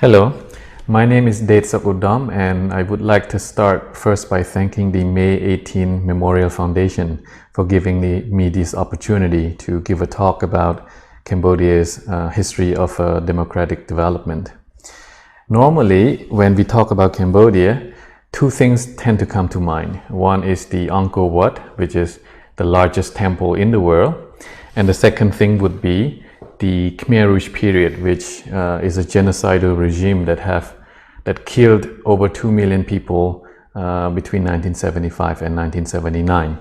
Hello, my name is Deth of Udom, and I would like to start first by thanking the May 18 Memorial Foundation for giving me this opportunity to give a talk about Cambodia's history of democratic development. Normally, when we talk about Cambodia, two things tend to come to mind. One is the Angkor Wat, which is the largest temple in the world, and the second thing would be the Khmer Rouge period, which is a genocidal regime that killed over 2 million people between 1975 and 1979.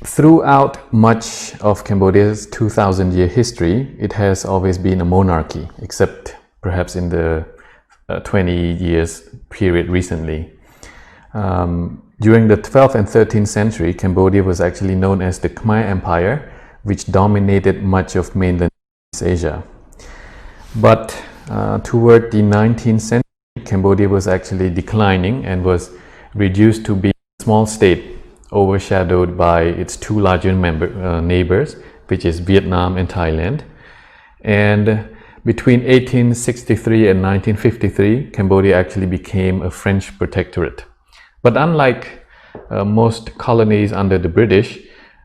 Throughout much of Cambodia's 2,000-year history, it has always been a monarchy, except perhaps in the 20 years period recently. During the 12th and 13th century, Cambodia was actually known as the Khmer Empire, which dominated much of mainland Asia. But toward the 19th century, Cambodia was actually declining and was reduced to be a small state, overshadowed by its two larger neighbors, which is Vietnam and Thailand. And between 1863 and 1953, Cambodia actually became a French protectorate. But unlike most colonies under the British,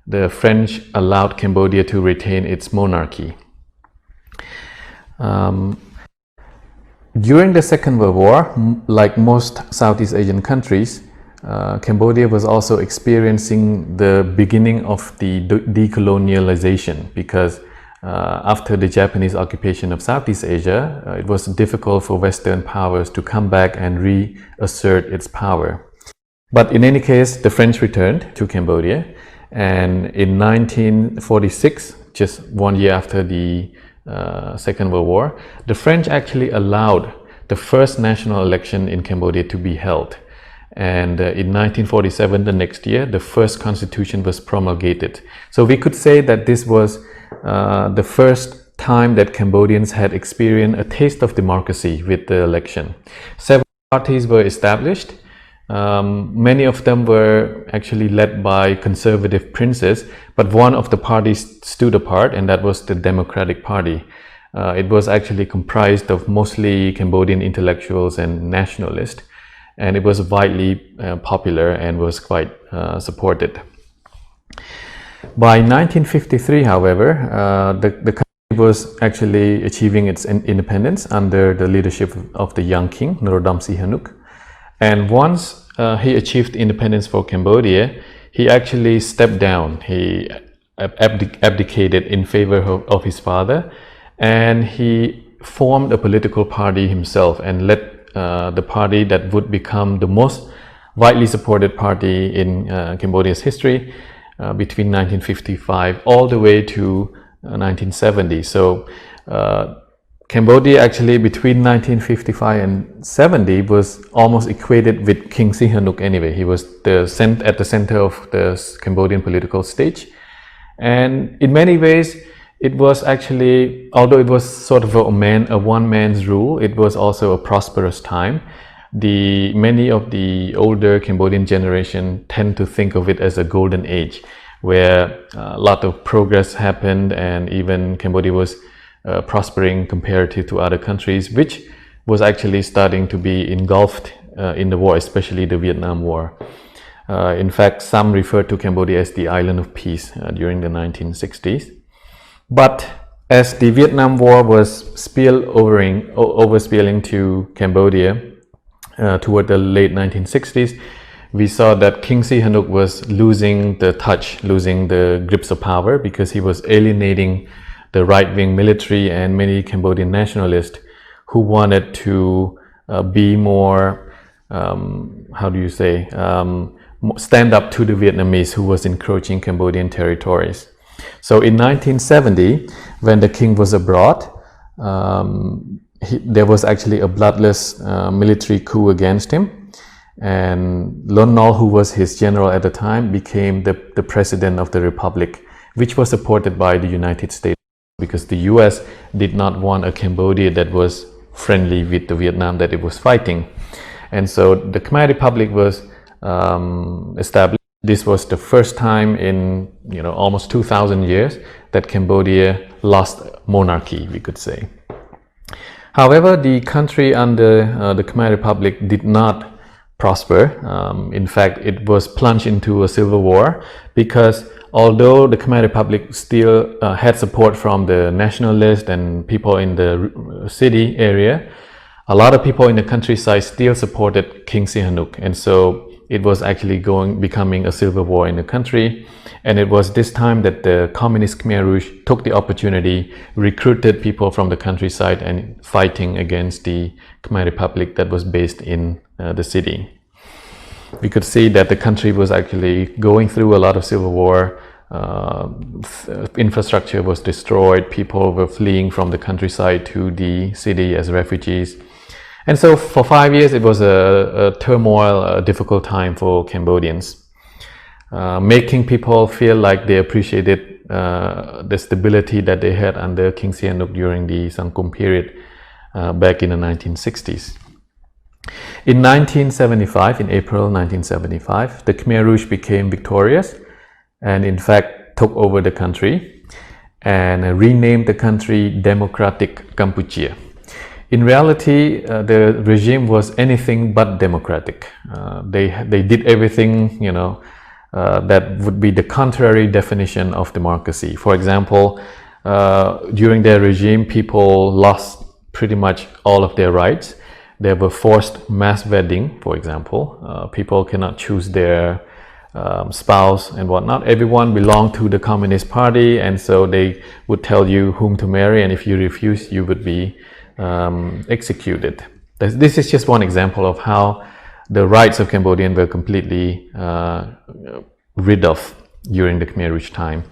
the French allowed Cambodia to retain its monarchy. During the Second World War, like most Southeast Asian countries, Cambodia was also experiencing the beginning of the decolonialization, because after the Japanese occupation of Southeast Asia, it was difficult for Western powers to come back and reassert its power. But in any case, the French returned to Cambodia, and in 1946, just 1 year after the Second World War, the French actually allowed the first national election in Cambodia to be held. And in 1947, the next year, the first constitution was promulgated. So we could say that this was the first time that Cambodians had experienced a taste of democracy with the election. Several parties were established. Many of them were actually led by conservative princes, but one of the parties stood apart, and that was the Democratic Party. It was actually comprised of mostly Cambodian intellectuals and nationalists, and it was widely popular and was quite supported. By 1953, however, the country was actually achieving its independence under the leadership of the young king, Norodom Sihanouk. And once he achieved independence for Cambodia, he actually stepped down. He abdicated in favor of his father, and he formed a political party himself and led the party that would become the most widely supported party in Cambodia's history between 1955 all the way to 1970. So Cambodia actually between 1955 and 70 was almost equated with King Sihanouk anyway. He was at the center of the Cambodian political stage. And in many ways, it was actually, although it was sort of a one-man's rule, it was also a prosperous time. Many of the older Cambodian generation tend to think of it as a golden age, where a lot of progress happened, and even Cambodia was prospering comparative to other countries, which was actually starting to be engulfed in the war, especially the Vietnam War. In fact, some refer to Cambodia as the island of peace during the 1960s. But as the Vietnam War was overspilling to Cambodia toward the late 1960s, we saw that King Sihanouk was losing the grips of power, because he was alienating the right-wing military and many Cambodian nationalists who wanted to be more, stand up to the Vietnamese who was encroaching Cambodian territories. So in 1970, when the king was abroad, there was actually a bloodless military coup against him. And Lon Nol, who was his general at the time, became the president of the republic, which was supported by the United States, because the US did not want a Cambodia that was friendly with the Vietnam that it was fighting. And so the Khmer Republic was established. This was the first time in almost 2,000 years that Cambodia lost monarchy, we could say. However, the country under the Khmer Republic did not prosper. In fact, it was plunged into a civil war because although the Khmer Republic still had support from the nationalists and people in the city area, a lot of people in the countryside still supported King Sihanouk, and so it was actually becoming a civil war in the country. And it was this time that the communist Khmer Rouge took the opportunity, recruited people from the countryside and fighting against the Khmer Republic that was based in the city. We could see that the country was actually going through a lot of civil war. Infrastructure was destroyed. People were fleeing from the countryside to the city as refugees. And so for 5 years, it was a turmoil, a difficult time for Cambodians, making people feel like they appreciated the stability that they had under King Sihanouk during the Sangkum period back in the 1960s. In 1975, in April 1975, the Khmer Rouge became victorious and in fact took over the country and renamed the country Democratic Kampuchea. In reality, the regime was anything but democratic. They did everything, that would be the contrary definition of democracy. For example, during their regime, people lost pretty much all of their rights. There were forced mass wedding, for example. People cannot choose their spouse and whatnot. Everyone belonged to the Communist Party, and so they would tell you whom to marry, and if you refuse, you would be executed. This is just one example of how the rights of Cambodians were completely rid of during the Khmer Rouge time.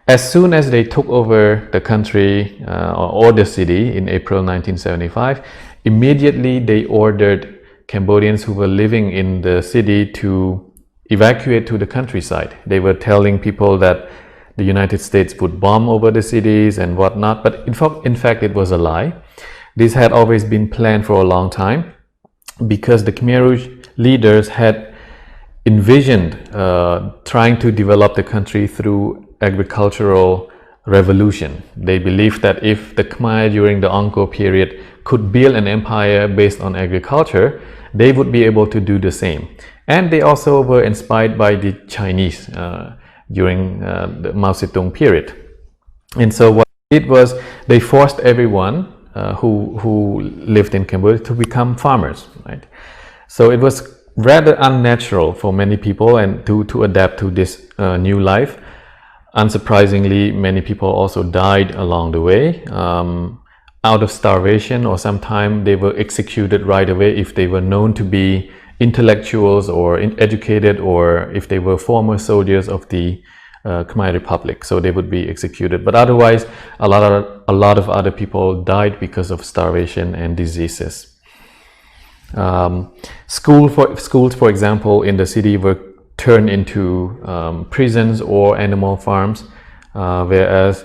As soon as they took over the country or the city in April 1975, immediately they ordered Cambodians who were living in the city to evacuate to the countryside. They were telling people that the United States would bomb over the cities and whatnot, but in fact it was a lie. This had always been planned for a long time because the Khmer Rouge leaders had envisioned trying to develop the country through agricultural revolution. They believed that if the Khmer during the Angkor period could build an empire based on agriculture, they would be able to do the same. And they also were inspired by the Chinese during the Mao Zedong period. And so what they did was they forced everyone who lived in Cambodia to become farmers, right? So it was rather unnatural for many people and to adapt to this new life. Unsurprisingly, many people also died along the way out of starvation, or sometimes they were executed right away if they were known to be intellectuals or educated, or if they were former soldiers of the Khmer Republic, so they would be executed. But otherwise, a lot of other people died because of starvation and diseases. Schools, for example, in the city were turned into prisons or animal farms, whereas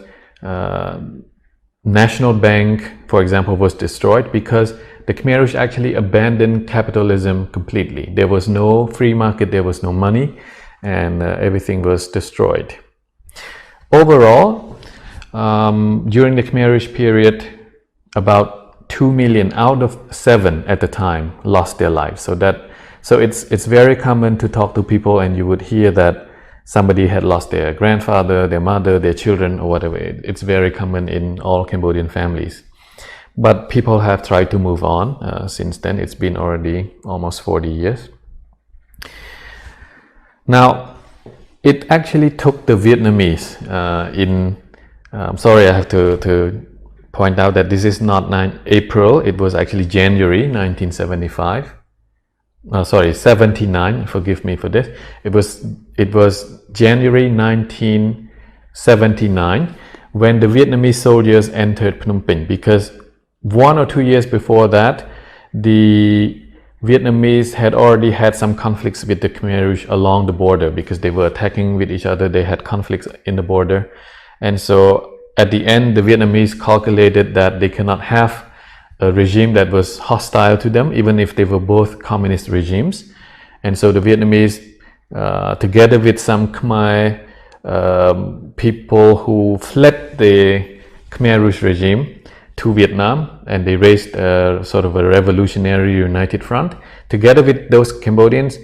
National Bank, for example, was destroyed because the Khmer Rouge actually abandoned capitalism completely. There was no free market, there was no money, and everything was destroyed. Overall, during the Khmer Rouge period, about 2 million out of 7 at the time lost their lives. So it's very common to talk to people and you would hear that somebody had lost their grandfather, their mother, their children, or whatever. It's very common in all Cambodian families. But people have tried to move on since then. It's been already almost 40 years. Now, it actually took the Vietnamese sorry, I have to point out that this is not April, it was actually January 1975. 79, forgive me for this. It was January 1979 when the Vietnamese soldiers entered Phnom Penh, because 1 or 2 years before that, the Vietnamese had already had some conflicts with the Khmer Rouge along the border because they were attacking with each other. They had conflicts in the border. And so at the end, the Vietnamese calculated that they cannot have a regime that was hostile to them, even if they were both communist regimes. And so the Vietnamese, together with some Khmer people who fled the Khmer Rouge regime, to Vietnam, and they raised sort of a revolutionary united front together with those Cambodians,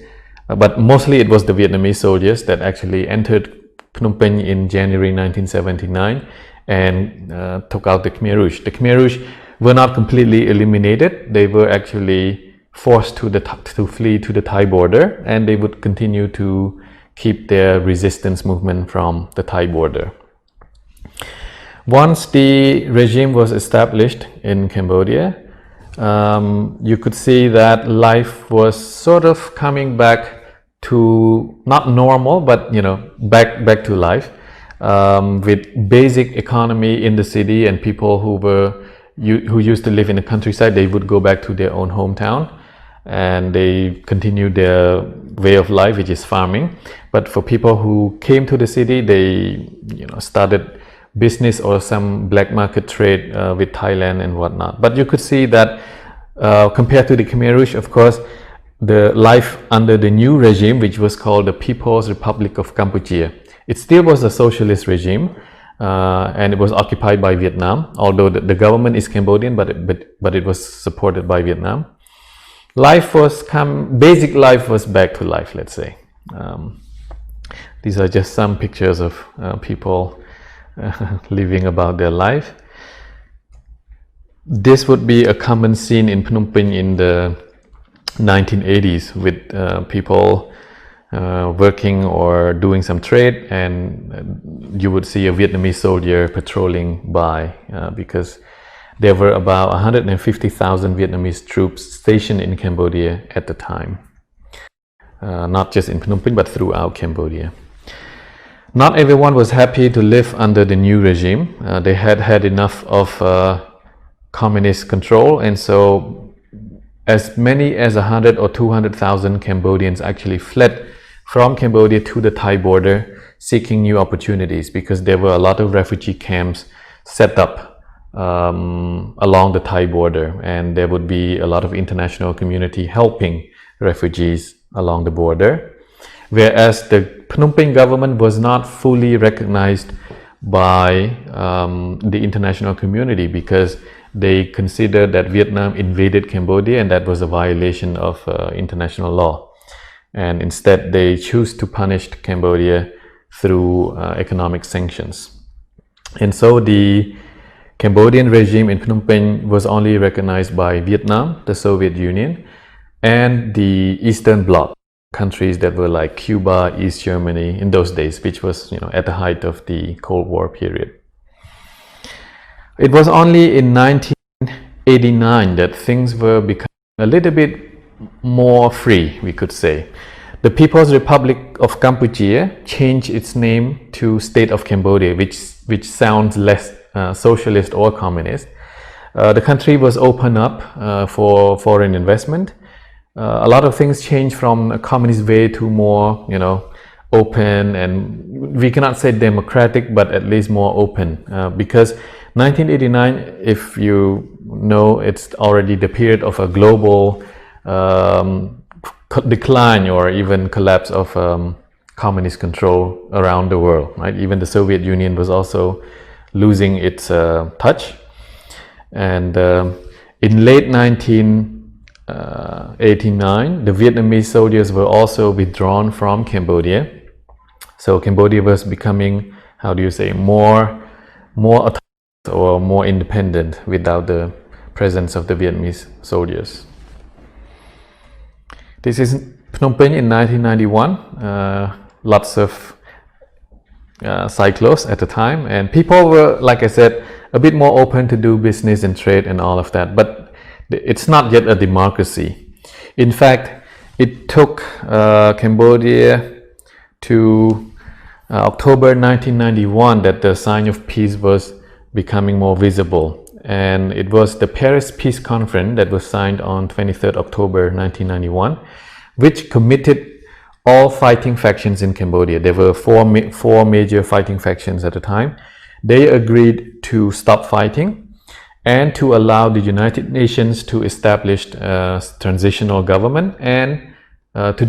but mostly it was the Vietnamese soldiers that actually entered Phnom Penh in January 1979 and took out the Khmer Rouge. The Khmer Rouge were not completely eliminated. They were actually forced to flee to the Thai border, and they would continue to keep their resistance movement from the Thai border. Once the regime was established in Cambodia, you could see that life was sort of coming back to not normal, but back to life, with basic economy in the city, and people who used to live in the countryside, they would go back to their own hometown and they continued their way of life, which is farming. But for people who came to the city, they started business or some black market trade with Thailand and whatnot. But you could see that compared to the Khmer Rouge, of course, the life under the new regime, which was called the People's Republic of Cambodia, it still was a socialist regime, and it was occupied by Vietnam, although the government is Cambodian, but it was supported by Vietnam. Basic life was back to life, let's say. These are just some pictures of people living about their life. This would be a common scene in Phnom Penh in the 1980s with people working or doing some trade, and you would see a Vietnamese soldier patrolling by because there were about 150,000 Vietnamese troops stationed in Cambodia at the time, not just in Phnom Penh but throughout Cambodia. Not everyone was happy to live under the new regime. They had had enough of communist control, and so as many as 100 or 200,000 Cambodians actually fled from Cambodia to the Thai border seeking new opportunities, because there were a lot of refugee camps set up along the Thai border, and there would be a lot of international community helping refugees along the border. Whereas the Phnom Penh government was not fully recognized by the international community, because they considered that Vietnam invaded Cambodia and that was a violation of international law. And instead they choose to punish Cambodia through economic sanctions. And so the Cambodian regime in Phnom Penh was only recognized by Vietnam, the Soviet Union, and the Eastern Bloc countries that were like Cuba, East Germany in those days, which was at the height of the Cold War period. It was only in 1989 that things were becoming a little bit more free, we could say. The People's Republic of Cambodia changed its name to State of Cambodia, which sounds less socialist or communist. The country was opened up for foreign investment. A lot of things changed from a communist way to more, open, and we cannot say democratic, but at least more open, because 1989, if you know, it's already the period of a global decline or even collapse of communist control around the world, right? Even the Soviet Union was also losing its touch. And in late 1989, the Vietnamese soldiers were also withdrawn from Cambodia. So Cambodia was becoming, more autonomous or more independent without the presence of the Vietnamese soldiers. This is Phnom Penh in 1991. Lots of cyclos at the time, and people were, like I said, a bit more open to do business and trade and all of that, but it's not yet a democracy. In fact, it took Cambodia to October 1991 that the sign of peace was becoming more visible, and it was the Paris Peace Conference that was signed on 23rd October 1991, which committed all fighting factions in Cambodia. There were four major fighting factions at the time. They agreed to stop fighting and to allow the United Nations to establish a transitional government and to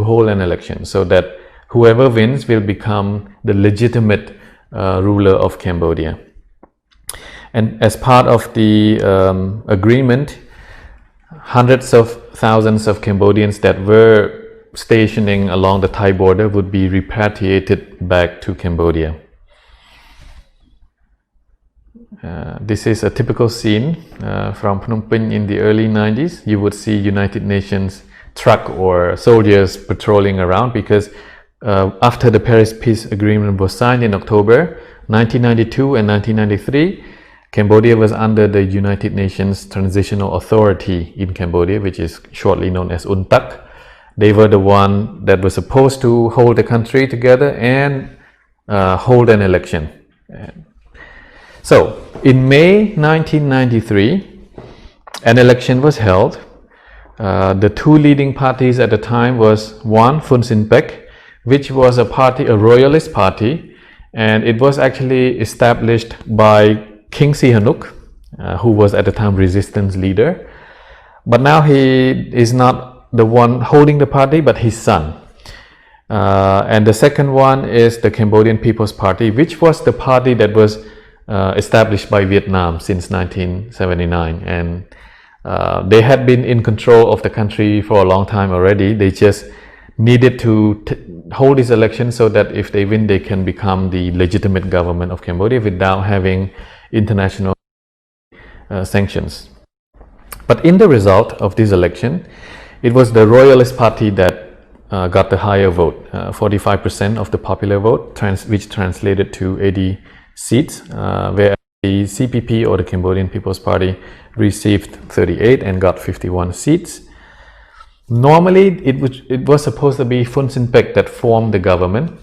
hold an election, so that whoever wins will become the legitimate ruler of Cambodia. And as part of the agreement, hundreds of thousands of Cambodians that were stationing along the Thai border would be repatriated back to Cambodia. This is a typical scene from Phnom Penh in the early 90s. You would see United Nations truck or soldiers patrolling around because after the Paris Peace Agreement was signed in October 1992 and 1993, Cambodia was under the United Nations Transitional Authority in Cambodia, which is shortly known as UNTAC. They were the one that was supposed to hold the country together and hold an election. So, in May 1993, an election was held. The two leading parties at the time was one, Fun Sin Pek, which was a royalist party, and it was actually established by King Sihanouk, who was at the time resistance leader. But now he is not the one holding the party, but his son. And the second one is the Cambodian People's Party, which was the party that was established by Vietnam since 1979. And they had been in control of the country for a long time already. They just needed to hold this election so that if they win, they can become the legitimate government of Cambodia without having international sanctions. But in the result of this election, it was the Royalist Party that got the higher vote, 45% of the popular vote, which translated to 80 seats, where the CPP or the Cambodian People's Party received 38 and got 51 seats. Normally, it was supposed to be Fun Sin Pek that formed the government,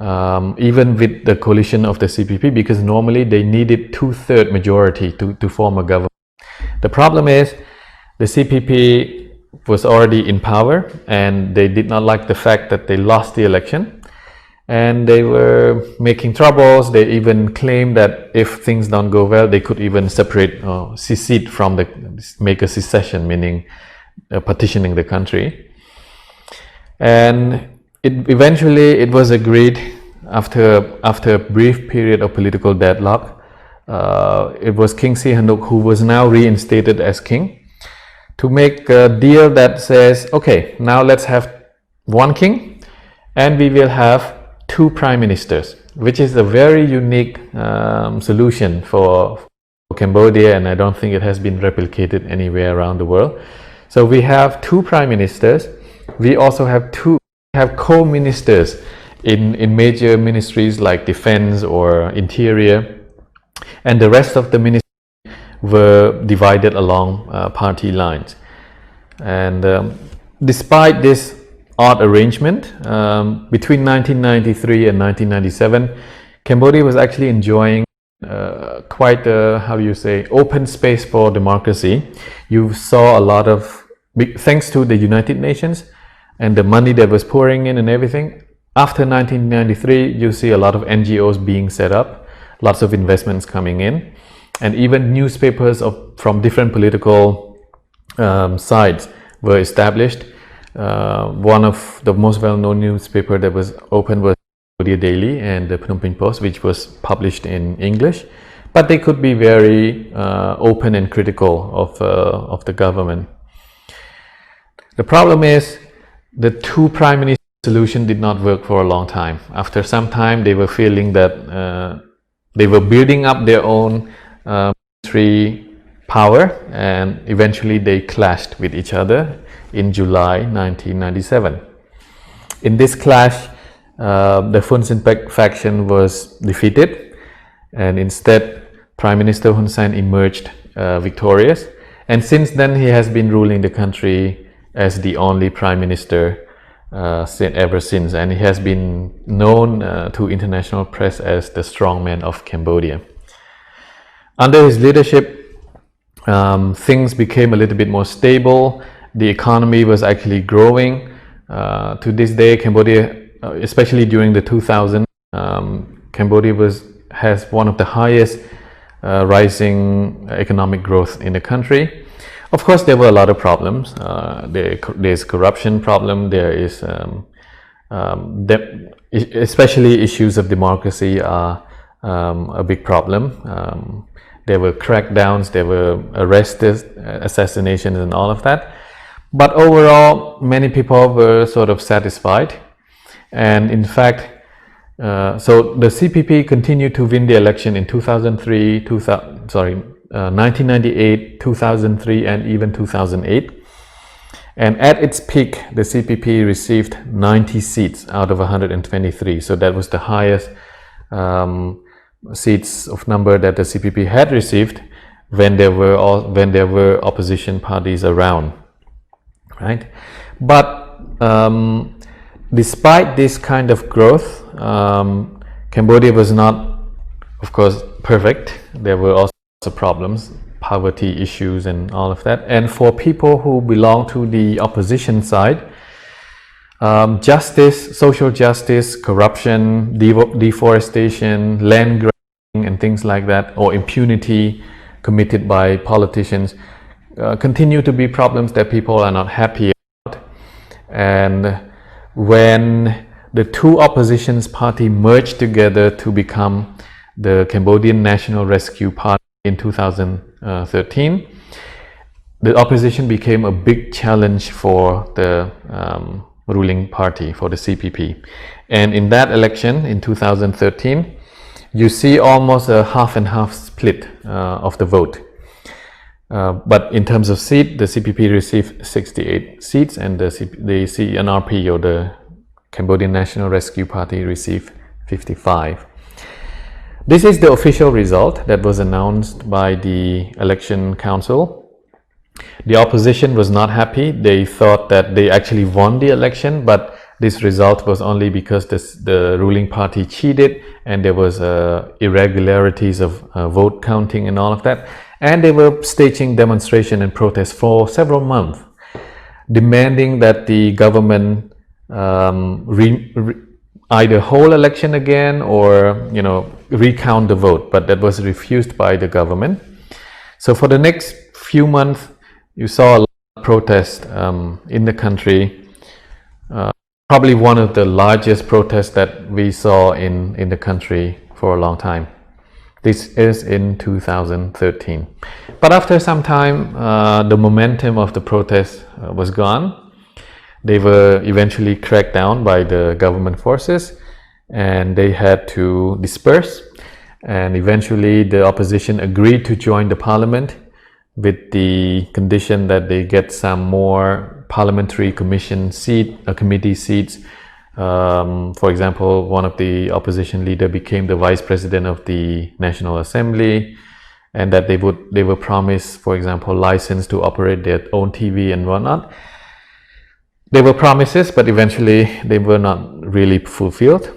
even with the coalition of the CPP, because normally they needed 2/3 majority to form a government. The problem is the CPP was already in power and they did not like the fact that they lost the election, and they were making troubles. They even claimed that if things don't go well, they could even separate or secede from make a secession, meaning partitioning the country. And eventually it was agreed after a brief period of political deadlock. It was King Sihanouk, who was now reinstated as king, to make a deal that says, okay, now let's have one king and we will have two prime ministers, which is a very unique solution for Cambodia, and I don't think it has been replicated anywhere around the world. So we have two prime ministers. We also have co-ministers in major ministries like defense or interior, and the rest of the ministries were divided along party lines. And despite this odd arrangement, between 1993 and 1997, Cambodia was actually enjoying quite a, open space for democracy. You saw a lot of, thanks to the United Nations and the money that was pouring in and everything. After 1993, you see a lot of NGOs being set up, lots of investments coming in, and even newspapers from different political sides were established. One of the most well-known newspaper that was opened was Cambodia Daily and the Phnom Penh Post, which was published in English, but they could be very open and critical of the government. The problem is the two prime minister solution did not work for a long time. After some time, they were feeling that they were building up their own military power, and eventually they clashed with each other in July 1997. In this clash, the Fun Sin Pek faction was defeated, and instead Prime Minister Hun Sen emerged victorious, and since then he has been ruling the country as the only Prime Minister ever since, and he has been known to international press as the strongman of Cambodia. Under his leadership, things became a little bit more stable. The economy was actually growing. To this day, Cambodia, especially during the 2000s, Cambodia has one of the highest rising economic growth in the country. Of course, there were a lot of problems. There's corruption problem. There is, especially issues of democracy are a big problem. There were crackdowns, there were arrests, assassinations, and all of that. But overall, many people were sort of satisfied. And in fact, so the CPP continued to win the election in 1998, 2003, and even 2008. And at its peak, the CPP received 90 seats out of 123. So that was the highest seats of number that the CPP had received when there were opposition parties around, right? But despite this kind of growth, Cambodia was not, of course, perfect. There were also problems, poverty issues and all of that. And for people who belong to the opposition side, justice, social justice, corruption, deforestation, land grabbing and things like that, or impunity committed by politicians continue to be problems that people are not happy about. And when the two oppositions party merged together to become the Cambodian National Rescue Party in 2013, the opposition became a big challenge for the ruling party, for the CPP. And in that election in 2013, you see almost a half and half split of the vote. But in terms of seat, the CPP received 68 seats and the CNRP, or the Cambodian National Rescue Party, received 55. This is the official result that was announced by the election council. The opposition was not happy. They thought that they actually won the election, but this result was only because the ruling party cheated and there was irregularities of vote counting and all of that. And they were staging demonstration and protest for several months, demanding that the government either hold election again or, recount the vote, but that was refused by the government. So for the next few months, you saw a lot of protest in the country. Probably one of the largest protests that we saw in the country for a long time. This is in 2013. But after some time, the momentum of the protest was gone. They were eventually cracked down by the government forces and they had to disperse. And eventually the opposition agreed to join the parliament with the condition that they get some more parliamentary committee seats. For example, one of the opposition leader became the vice president of the National Assembly, and that they were promised, for example, license to operate their own TV and whatnot. They were promises, but eventually they were not really fulfilled.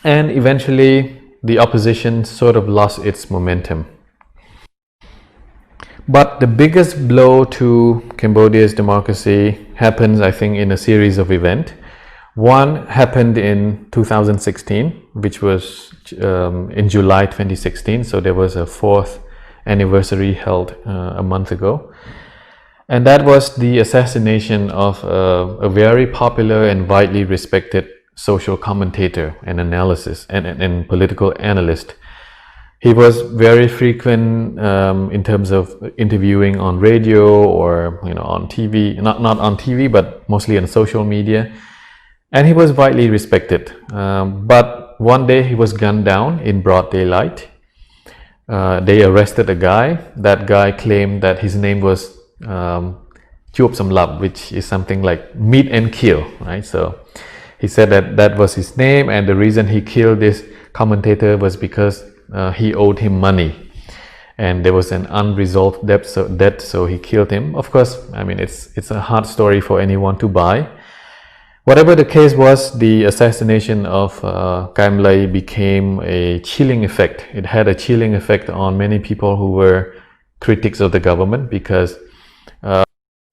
And eventually the opposition sort of lost its momentum. But the biggest blow to Cambodia's democracy happens, I think, in a series of events. One happened in 2016, which was in July 2016. So there was a 4th anniversary held a month ago. And that was the assassination of a very popular and widely respected social commentator and and political analyst. He was very frequent in terms of interviewing on radio or on TV, not on TV, but mostly on social media. And he was widely respected. But one day he was gunned down in broad daylight. They arrested a guy. That guy claimed that his name was Chup Samlap, which is something like meet and kill, right? So he said that was his name, and the reason he killed this commentator was because he owed him money and there was an unresolved debt, so he killed him. Of course, I mean, it's a hard story for anyone to buy. Whatever the case was, the assassination of Kamlay became a chilling effect. It had a chilling effect on many people who were critics of the government, because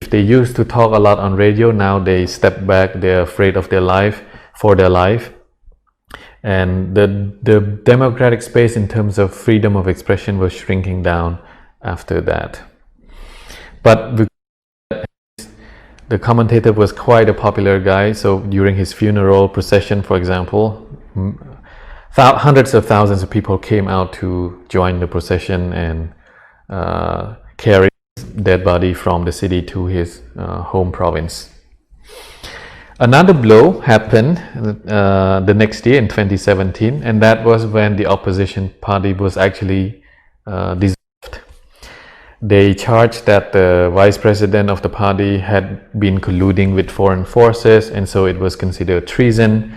if they used to talk a lot on radio, now they step back, they're afraid of their life, for their life. And the democratic space in terms of freedom of expression was shrinking down after that. But the commentator was quite a popular guy, so during his funeral procession, for example, hundreds of thousands of people came out to join the procession and carry his dead body from the city to his home province. Another blow happened the next year in 2017, and that was when the opposition party was actually dissolved. They charged that the vice president of the party had been colluding with foreign forces, and so it was considered treason,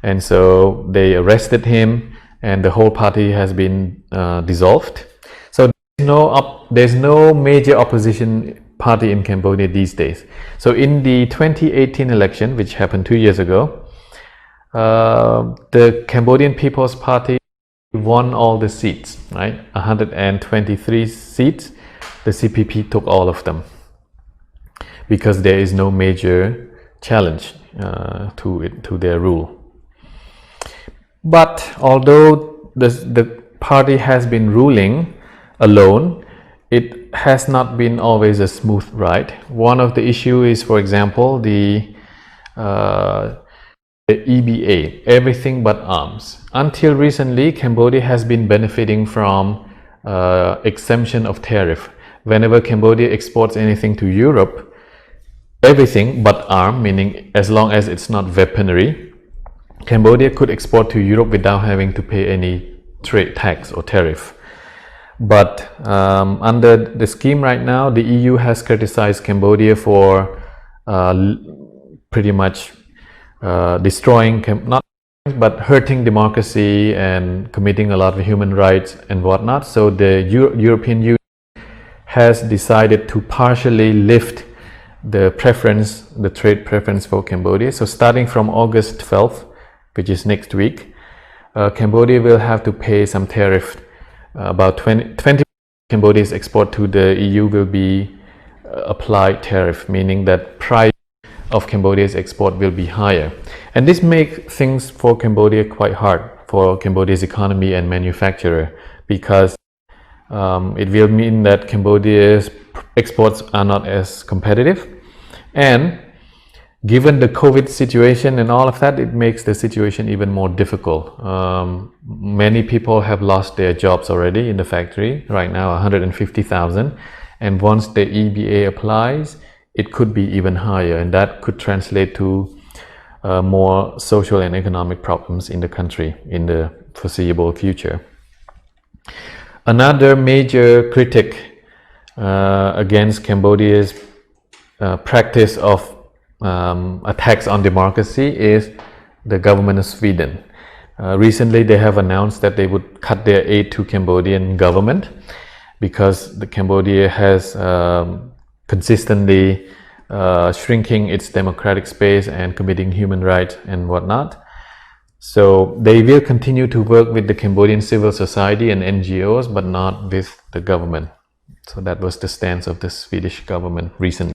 and so they arrested him, and the whole party has been dissolved. So there's no major opposition party in Cambodia these days. So in the 2018 election, which happened 2 years ago, the Cambodian People's Party won all the seats, right? 123 seats. The CPP took all of them because there is no major challenge to their rule. But although the party has been ruling alone, it has not been always a smooth ride. One of the issues is, for example, the EBA, everything but arms. Until recently, Cambodia has been benefiting from exemption of tariff. Whenever Cambodia exports anything to Europe, everything but arm, meaning as long as it's not weaponry, Cambodia could export to Europe without having to pay any trade tax or tariff. But under the scheme right now, the EU has criticized Cambodia for pretty much destroying, not but hurting democracy and committing a lot of human rights and whatnot. So the European Union has decided to partially lift the trade preference for Cambodia. So starting from August 12th, which is next week, Cambodia will have to pay some tariff. About 20% Cambodia's export to the EU will be applied tariff, meaning that price of Cambodia's export will be higher. And this makes things for Cambodia quite hard for Cambodia's economy and manufacturer, because it will mean that Cambodia's exports are not as competitive. And given the COVID situation and all of that, it makes the situation even more difficult. Many people have lost their jobs already in the factory, right now 150,000. And once the EBA applies, it could be even higher, and that could translate to more social and economic problems in the country in the foreseeable future. Another major critic against Cambodia's practice of attacks on democracy is the government of Sweden. Recently, they have announced that they would cut their aid to Cambodian government because the Cambodia has consistently shrinking its democratic space and committing human rights and whatnot. So they will continue to work with the Cambodian civil society and NGOs, but not with the government. So that was the stance of the Swedish government recently.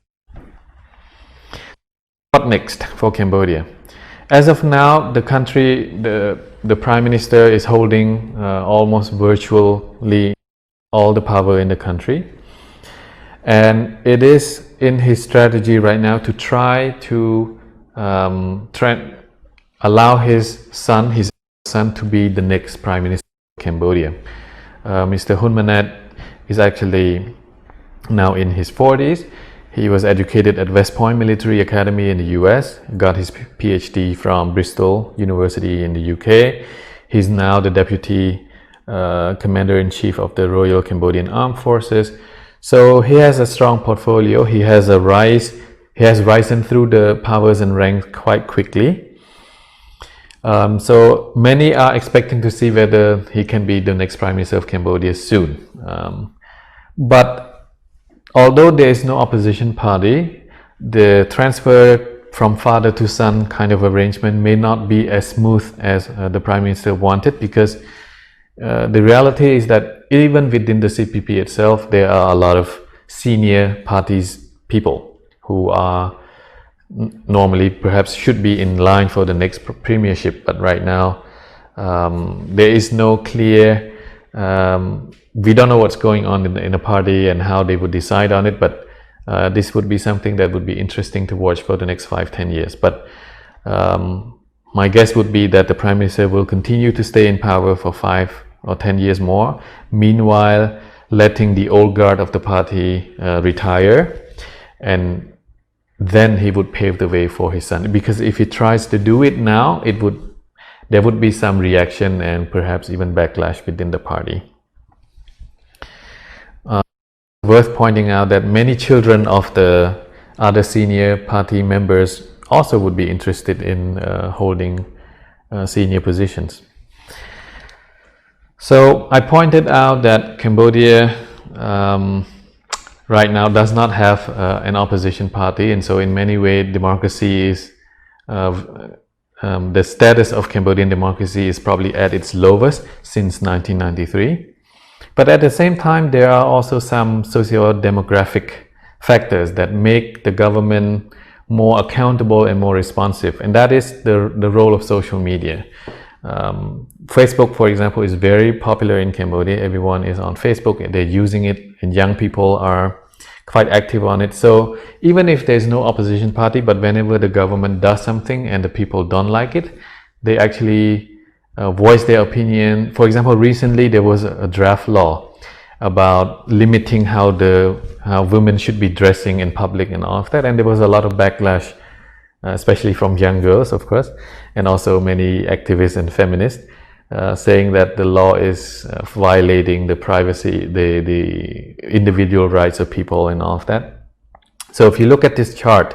What next for Cambodia? As of now, the country, the Prime Minister is holding almost virtually all the power in the country. And it is in his strategy right now to try to allow his son to be the next Prime Minister of Cambodia. Mr. Hunmanet is actually now in his 40s. He was educated at West Point Military Academy in the US, got his PhD from Bristol University in the UK. He's now the Deputy Commander-in-Chief of the Royal Cambodian Armed Forces. So he has a strong portfolio. He has risen through the powers and ranks quite quickly. So many are expecting to see whether he can be the next Prime Minister of Cambodia soon. But although there is no opposition party, the transfer from father to son kind of arrangement may not be as smooth as the Prime Minister wanted, because the reality is that even within the CPP itself, there are a lot of senior parties people who are normally perhaps should be in line for the next premiership, but right now there is no clear, we don't know what's going on in the party and how they would decide on it, but this would be something that would be interesting to watch for the next 5-10 years. But my guess would be that the Prime Minister will continue to stay in power for 5 or 10 years more, meanwhile letting the old guard of the party retire, and then he would pave the way for his son. Because if he tries to do it now, there would be some reaction and perhaps even backlash within the party. Worth pointing out that many children of the other senior party members also would be interested in holding senior positions. So I pointed out that Cambodia right now does not have an opposition party, and so in many ways democracy is the status of Cambodian democracy is probably at its lowest since 1993. But at the same time, there are also some socio-demographic factors that make the government more accountable and more responsive, and that is the role of social media. Facebook, for example, is very popular in Cambodia. Everyone is on Facebook, they're using it, and young people are quite active on it. So even if there's no opposition party, but whenever the government does something and the people don't like it, they actually voice their opinion. For example, recently there was a draft law about limiting how women should be dressing in public and all of that, and there was a lot of backlash, especially from young girls, of course, and also many activists and feminists, saying that the law is violating the privacy, the individual rights of people and all of that. So if you look at this chart,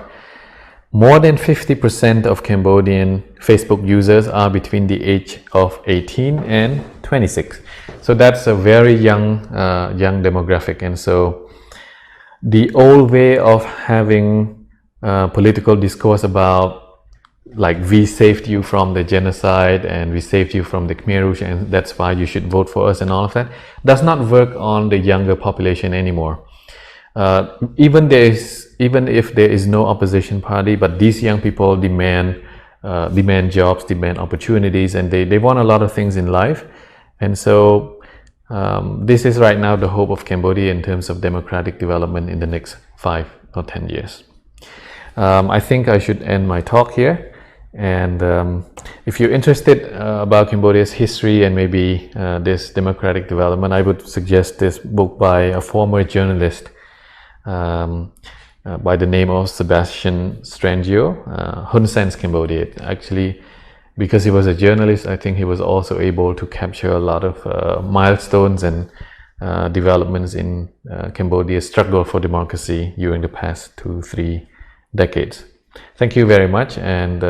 more than 50% of Cambodian Facebook users are between the age of 18 and 26. So that's a very young demographic. And so the old way of having political discourse about, like, we saved you from the genocide and we saved you from the Khmer Rouge and that's why you should vote for us and all of that, does not work on the younger population anymore. Even if there is no opposition party, but these young people demand jobs, demand opportunities, and they want a lot of things in life. And so this is right now the hope of Cambodia in terms of democratic development in the next 5 or 10 years. I think I should end my talk here. And if you're interested about Cambodia's history and maybe this democratic development, I would suggest this book by a former journalist by the name of Sebastian Strangio, Hunmanet, Cambodia. Actually, because he was a journalist, I think he was also able to capture a lot of milestones and developments in Cambodia's struggle for democracy during the past 2-3 decades. Thank you very much, and